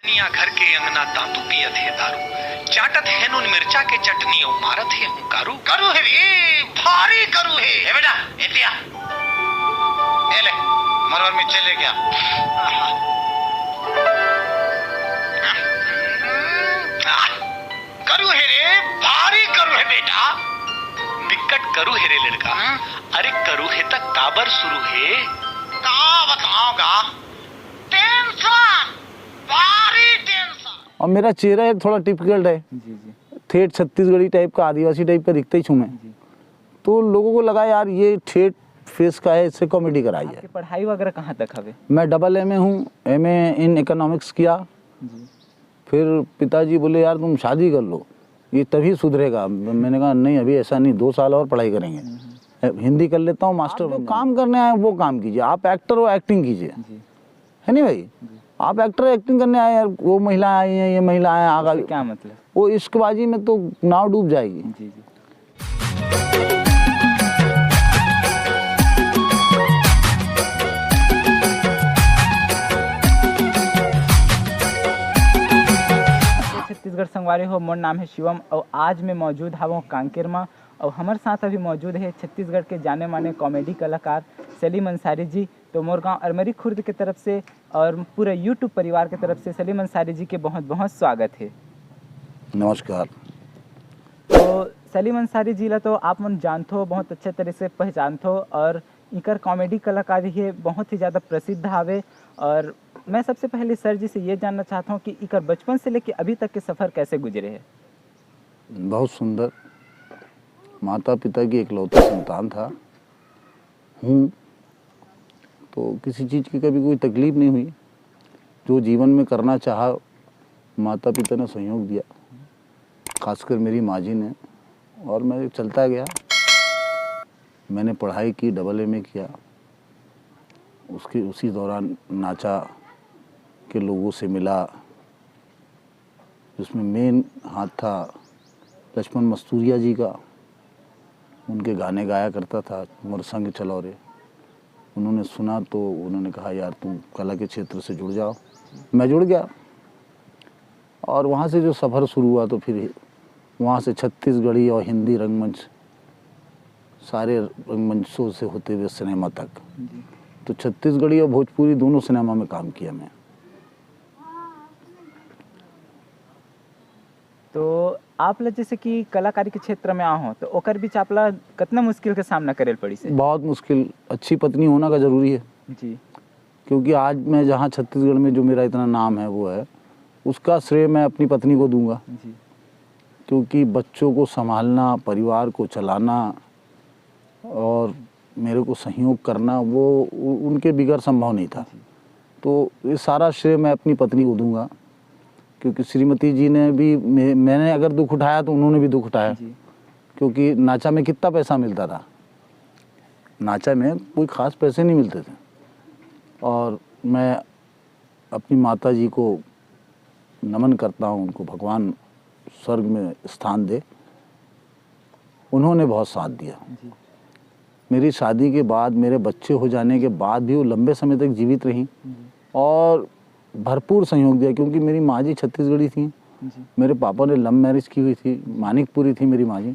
निया घर के अंगना तातू पियत है दारू, चाटत है नून मिर्चा के चटनी और मारत है हूँ कारू। करू है रे, भारी करू है। ए बेटा, ए लिया, ए ले, मरवर में चले गया। करू है रे, भारी करू है बेटा। बिकट करू है रे लड़का। अरे करू है तक काबर शुरू है, का बताओगा? टेंशन, भारी टेंशन। और मेरा चेहरा एक थोड़ा टिपिकल है जी जी ठेठ छत्तीसगढ़ी टाइप का, आदिवासी टाइप का दिखता ही छूँ मैं। तो लोगों को लगा यार ये ठेठ फेस का है, इससे कॉमेडी कराई है। आपकी पढ़ाई वगैरह कहाँ तक हवे? मैं डबल एम ए हूँ, एमए इन इकोनॉमिक्स किया। जी फिर पिताजी बोले यार तुम शादी कर लो, ये तभी सुधरेगा। मैंने कहा नहीं अभी ऐसा नहीं, 2 साल और पढ़ाई करेंगे, हिंदी कर लेता हूँ मास्टर। जो काम करने आए वो काम कीजिए, आप एक्टर हो एक्टिंग कीजिए, जी है नहीं भाई? आप एक्टर एक्टिंग करने आए यार, वो महिला आई हैं, ये महिला आए आगा, क्या मतलब? वो इश्कबाजी में तो नाव डूब जाएगी। जी जी छत्तीसगढ़ संगवारी हो, मोर नाम है शिवम और आज मैं मौजूद हूँ कांकेर में और हमारे साथ अभी मौजूद है छत्तीसगढ़ के जाने माने कॉमेडी कलाकार सलीम अंसारी जी। तो मोर गाँव अरमरी खुर्द की तरफ से और पूरे यूट्यूब परिवार की तरफ से सलीम अंसारी जी के बहुत बहुत स्वागत है। नमस्कार। तो सलीम अंसारी जी ला तो आप मन जानते हो, बहुत अच्छे तरह से पहचानते हो और इनकर कॉमेडी कलाकारी है बहुत ही ज़्यादा प्रसिद्ध हावे। और मैं सबसे पहले सर जी से ये जानना चाहता हूँ कि इनकर बचपन से लेकर अभी तक के सफ़र कैसे गुजरे है? बहुत सुंदर, माता पिता की इकलौती संतान था हूँ, तो किसी चीज़ की कभी कोई तकलीफ़ नहीं हुई। जो जीवन में करना चाहा माता पिता ने सहयोग दिया, खासकर मेरी माँ जी ने, और मैं चलता गया। मैंने पढ़ाई की, डबल एमए किया, उसी दौरान नाचा के लोगों से मिला, जिसमें मेन हाथ था लक्ष्मण मस्तूरिया जी का। उनके गाने गाया करता था, मोर संग चलो रे। उन्होंने सुना तो उन्होंने कहा यार तुम कला के क्षेत्र से जुड़ जाओ। मैं जुड़ गया और वहाँ से जो सफ़र शुरू हुआ तो फिर वहाँ से छत्तीसगढ़ी और हिंदी रंगमंच, सारे रंगमंचों से होते हुए सिनेमा तक। तो छत्तीसगढ़ी और भोजपुरी दोनों सिनेमा में काम किया मैं। तो आप ला जैसे कि कलाकारी के क्षेत्र में आओ तो ओकर बीच आप ला कितना मुश्किल के सामना करे पड़ी से? बहुत मुश्किल। अच्छी पत्नी होना का ज़रूरी है, जी क्योंकि आज मैं जहाँ छत्तीसगढ़ में जो मेरा इतना नाम है वो है, उसका श्रेय मैं अपनी पत्नी को दूंगा। जी क्योंकि बच्चों को संभालना, परिवार को चलाना और मेरे को सहयोग करना वो उनके बिगैर संभव नहीं था। तो ये सारा श्रेय मैं अपनी पत्नी को दूंगा, क्योंकि श्रीमती जी ने भी, मैंने अगर दुख उठाया तो उन्होंने भी दुख उठाया। जी क्योंकि नाचा में कितना पैसा मिलता था, नाचा में कोई ख़ास पैसे नहीं मिलते थे। और मैं अपनी माता जी को नमन करता हूँ, उनको भगवान स्वर्ग में स्थान दे। उन्होंने बहुत साथ दिया। जी मेरी शादी के बाद, मेरे बच्चे हो जाने के बाद भी वो लंबे समय तक जीवित रहीं और भरपूर सहयोग दिया। क्योंकि मेरी माँ जी छत्तीसगढ़ी थी, जी मेरे पापा ने लव मैरिज की हुई थी, मानिकपुरी थी मेरी माँ जी।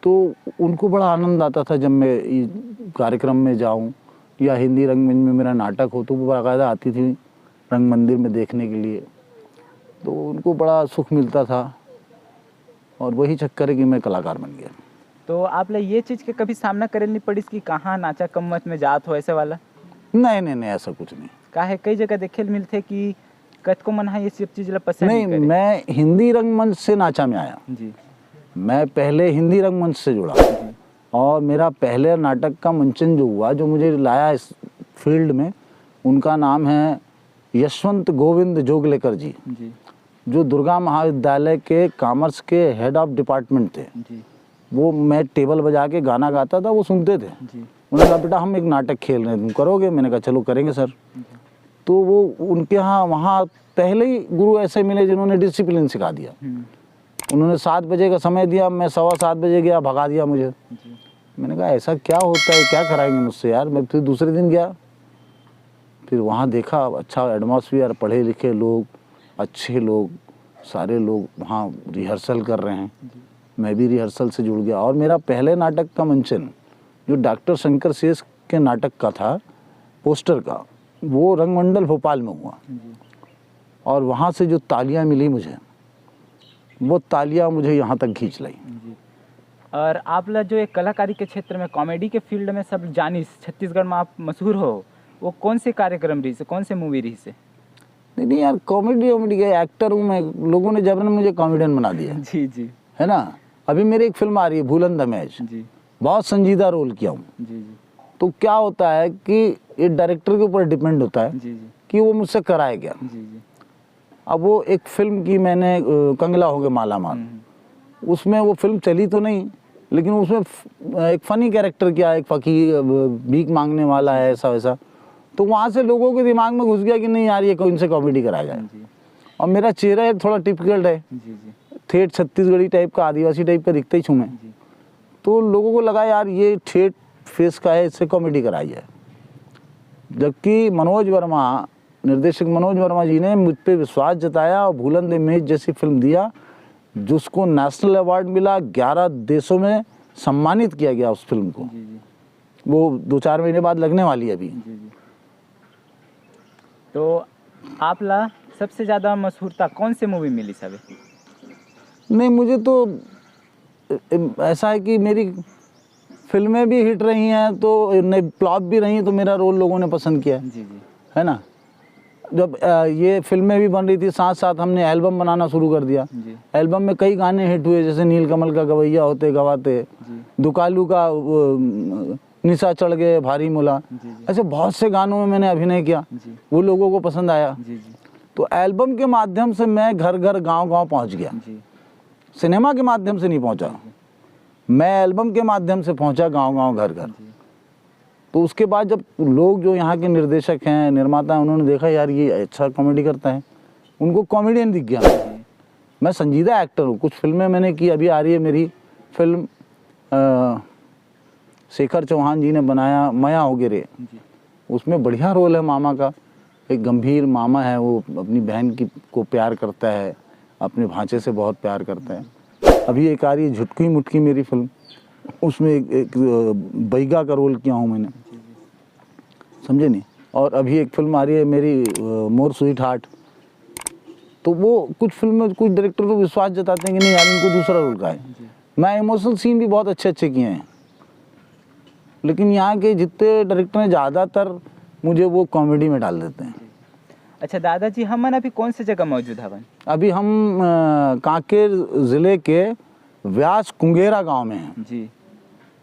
तो उनको बड़ा आनंद आता था जब मैं कार्यक्रम में जाऊं या हिंदी रंगमंच में मेरा नाटक हो तो वो बाकायदा आती थी रंग मंदिर में देखने के लिए। तो उनको बड़ा सुख मिलता था और वही चक्कर है कि मैं कलाकार बन गया। तो आप ला ये चीज़ के कभी सामना करे नहीं पड़ी कि कहाँ नाचा कम मत में जात हो ऐसे वाला? नहीं नहीं नहीं, ऐसा कुछ नहीं। काहे कई जगह देखे मिलते कि कतको मन है ये सब चीज़ ला पसंद नहीं, करे। मैं हिंदी रंगमंच से नाचा में आया। जी मैं पहले हिंदी रंगमंच से जुड़ा और मेरा पहले नाटक का मंचन जो हुआ, जो मुझे लाया इस फील्ड में, उनका नाम है यशवंत गोविंद जोगलेकर जी, जी जो दुर्गा महाविद्यालय के कॉमर्स के हेड ऑफ डिपार्टमेंट थे। जी वो मैं टेबल बजा के गाना गाता था, वो सुनते थे। जी उन्होंने कहा बेटा हम एक नाटक खेल रहे हैं, तुम करोगे? मैंने कहा चलो करेंगे सर। तो वो उनके यहाँ वहाँ पहले ही गुरु ऐसे मिले जिन्होंने डिसिप्लिन सिखा दिया। उन्होंने 7 बजे का समय दिया, मैं 7:15 बजे गया, भगा दिया मुझे। मैंने कहा ऐसा क्या होता है, क्या कराएंगे मुझसे यार। मैं फिर दूसरे दिन गया, फिर वहाँ देखा अच्छा एटमॉस्फेयर, पढ़े लिखे लोग, अच्छे लोग, सारे लोग वहाँ रिहर्सल कर रहे हैं। मैं भी रिहर्सल से जुड़ गया और मेरा पहले नाटक का मंचन जो डॉक्टर शंकर शेष के नाटक का था, पोस्टर का, वो रंगमंडल भोपाल में हुआ। और वहाँ से जो तालियां मिली मुझे, वो तालियां मुझे यहाँ तक खींच लाई। और आप लोग जो एक कलाकारी के क्षेत्र में, कॉमेडी के फील्ड में सब जानी, छत्तीसगढ़ में आप मशहूर हो, वो कौन से कार्यक्रम रही से, कौन से मूवी रही से? नहीं यार, कॉमेडी का एक्टर हूँ मैं, लोगों ने जबरन मुझे कॉमेडियन बना दिया। जी जी, है ना। अभी मेरी एक फिल्म आ रही है भूलन दमेज, जी बहुत संजीदा रोल किया हूँ। जी जी तो क्या होता है कि ये डायरेक्टर के ऊपर डिपेंड होता है जी कि वो मुझसे कराए क्या। जी जी। अब वो एक फिल्म की मैंने कंगला हो गए माला माल, उसमें वो फिल्म चली तो नहीं, लेकिन उसमें एक फ़नी कैरेक्टर किया, एक फ़कीर भीख मांगने वाला है, ऐसा वैसा। तो वहाँ से लोगों के दिमाग में घुस गया कि नहीं यार, ये कोई इनसे कॉमेडी कराया जाए। और मेरा चेहरा एक थोड़ा टिपिकल है, ठेठ छत्तीसगढ़ी टाइप का, आदिवासी टाइप का दिखता ही छूँ मैं। तो लोगों को लगा यार ये ठेठ फेस का है, इससे कॉमेडी कराई जाए। जबकि मनोज वर्मा, निर्देशक मनोज वर्मा जी ने मुझ पे विश्वास जताया और भूलन दमेज जैसी फिल्म दिया, जिसको नेशनल अवार्ड मिला, 11 देशों में सम्मानित किया गया उस फिल्म को। वो 2-4 महीने बाद लगने वाली है अभी। तो आप ला सबसे ज़्यादा मशहूरता कौन से मूवी मिली सब? नहीं, मुझे तो ऐसा है कि मेरी फिल्में भी हिट रही हैं, तो नहीं फ्लॉप भी रही, तो मेरा रोल लोगों ने पसंद किया। जी जी, है ना। जब ये फिल्में भी बन रही थी, साथ साथ हमने एल्बम बनाना शुरू कर दिया। एल्बम में कई गाने हिट हुए, जैसे नीलकमल का गवैया होते गवाते, दुकालू का निशा चढ़ गए भारी मुला, ऐसे बहुत से गानों में मैंने अभिनय किया, वो लोगों को पसंद आया। तो एल्बम के माध्यम से मैं घर घर गांव गांव पहुंच गया। सिनेमा के माध्यम से नहीं पहुंचा मैं, एल्बम के माध्यम से पहुंचा गांव गांव घर घर। तो उसके बाद जब लोग जो यहाँ के निर्देशक हैं, निर्माता हैं, उन्होंने देखा यार ये अच्छा कॉमेडी करता है, उनको कॉमेडियन दिख गया। मैं संजीदा एक्टर हूँ, कुछ फिल्में मैंने की, अभी आ रही है मेरी फिल्म शेखर चौहान जी ने बनाया मया हो गिरे, उसमें बढ़िया रोल है मामा का। एक गंभीर मामा है, वो अपनी बहन को प्यार करता है, अपने भांचे से बहुत प्यार करता है। अभी एक आ रही है झुटकी मुटकी मेरी फिल्म, उसमें एक बैगा का रोल किया हूँ मैंने, समझे नहीं। और अभी एक फिल्म आ रही है मेरी मोर स्वीट हार्ट। तो वो कुछ फिल्में, कुछ डायरेक्टर तो विश्वास जताते हैं कि नहीं यार इनको दूसरा रोल का है। मैं इमोशनल सीन भी बहुत अच्छे अच्छे किए हैं, लेकिन यहाँ के जितने डायरेक्टर हैं ज़्यादातर मुझे वो कॉमेडी में डाल देते हैं। अच्छा दादाजी, हम अभी कौन सी जगह मौजूद हवन? अभी हम कांकेर ज़िले के व्यास कुंगेरा गांव में हैं जी।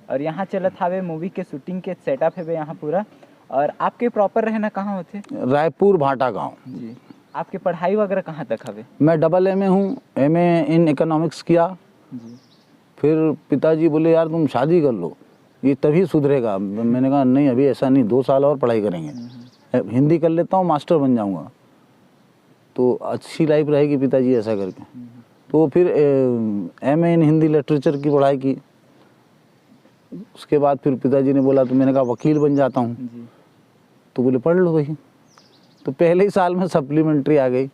और यहाँ चलत हावे मूवी के शूटिंग के सेटअप है यहाँ पूरा। और आपके प्रॉपर रहना कहाँ होते? रायपुर भाटा गांव। जी। आपकी पढ़ाई वगैरह कहाँ तक हवे? मैं डबल एमए हूँ, एमए इन इकोनॉमिक्स किया। जी। फिर पिताजी बोले यार तुम शादी कर लो, ये तभी सुधरेगा। मैंने कहा नहीं अभी ऐसा नहीं, 2 साल और पढ़ाई करेंगे, हिंदी कर लेता हूँ, मास्टर बन जाऊँगा तो अच्छी लाइफ रहेगी पिताजी, ऐसा करके। तो फिर एमए इन हिंदी लिटरेचर की पढ़ाई की। उसके बाद फिर पिताजी ने बोला, तो मैंने कहा वकील बन जाता हूँ। तो बोले पढ़ लो भाई। तो पहले ही साल में सप्लीमेंट्री आ गई।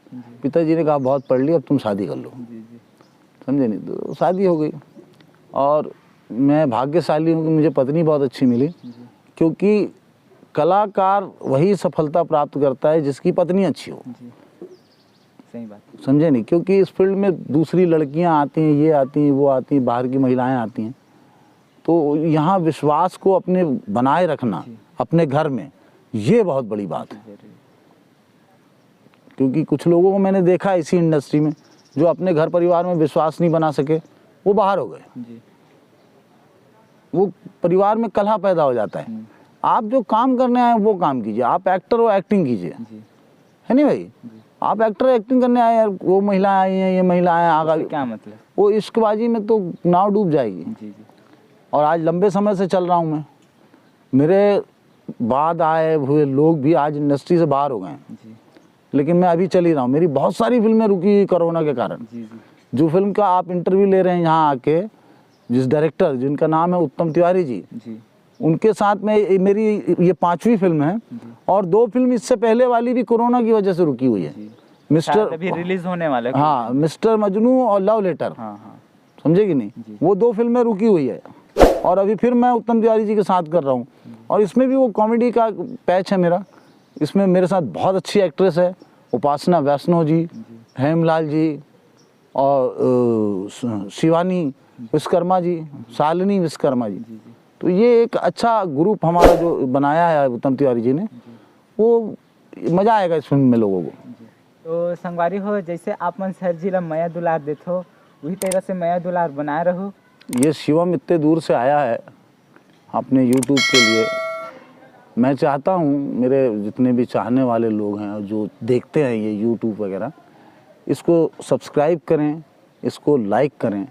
पिताजी ने कहा बहुत पढ़ ली, अब तुम शादी कर लो, समझे नहीं। तो शादी हो गई। और मैं भाग्यशाली हूँ कि मुझे पत्नी बहुत अच्छी मिली, क्योंकि कलाकार वही सफलता प्राप्त करता है जिसकी पत्नी अच्छी हो। सही बात, समझे नहीं। क्योंकि इस फील्ड में दूसरी लड़कियां आती हैं, ये आती हैं, वो आती हैं, बाहर की महिलाएं आती हैं। तो यहाँ विश्वास को अपने बनाए रखना अपने घर में, ये बहुत बड़ी बात है। क्योंकि कुछ लोगों को मैंने देखा इसी इंडस्ट्री में, जो अपने घर परिवार में विश्वास नहीं बना सके, वो बाहर हो गए। वो परिवार में कलह पैदा हो जाता है। आप जो काम करने आए वो काम कीजिए, आप एक्टर हो एक्टिंग कीजिए, है नहीं भाई। आप एक्टर एक्टिंग करने आए यार, वो महिलाएं आई हैं, ये महिलाएं आ गई, क्या मतलब? वो इश्कबाजी में तो नाव डूब जाएगी। और आज लंबे समय से चल रहा हूँ मैं, मेरे बाद आए हुए लोग भी आज इंडस्ट्री से बाहर हो गए हैं, लेकिन मैं अभी चल ही रहा हूँ। मेरी बहुत सारी फिल्में रुकी कोरोना के कारण। जो फिल्म का आप इंटरव्यू ले रहे हैं यहाँ आके, जिस डायरेक्टर जिनका नाम है उत्तम तिवारी जी, उनके साथ में मेरी ये 5वीं फिल्म है। और 2 फिल्म इससे पहले वाली भी कोरोना की वजह से रुकी हुई है। मिस्टर अभी रिलीज होने वाला है। हाँ, मिस्टर मजनू और लव लेटर, हाँ हाँ समझे कि नहीं, वो 2 फिल्में रुकी हुई है और अभी फिर मैं उत्तम तिवारी जी के साथ कर रहा हूँ और इसमें भी वो कॉमेडी का पैच है मेरा। इसमें मेरे साथ बहुत अच्छी एक्ट्रेस है, उपासना वैष्णव जी, हेमलाल जी और शिवानी विश्वकर्मा जी, शालिनी विश्वकर्मा जी। तो ये एक अच्छा ग्रुप हमारा जो बनाया है उत्तम तिवारी जी ने, वो मज़ा आएगा इस फिल्म में लोगों को। तो संगवारी हो, जैसे आप मन सर जी ला माया दुलार देथो वही तरह से माया दुलार बनाए रहो। ये शिवम इतने दूर से आया है अपने यूट्यूब के लिए। मैं चाहता हूँ मेरे जितने भी चाहने वाले लोग हैं जो देखते हैं ये यूट्यूब वगैरह, इसको सब्सक्राइब करें, इसको लाइक करें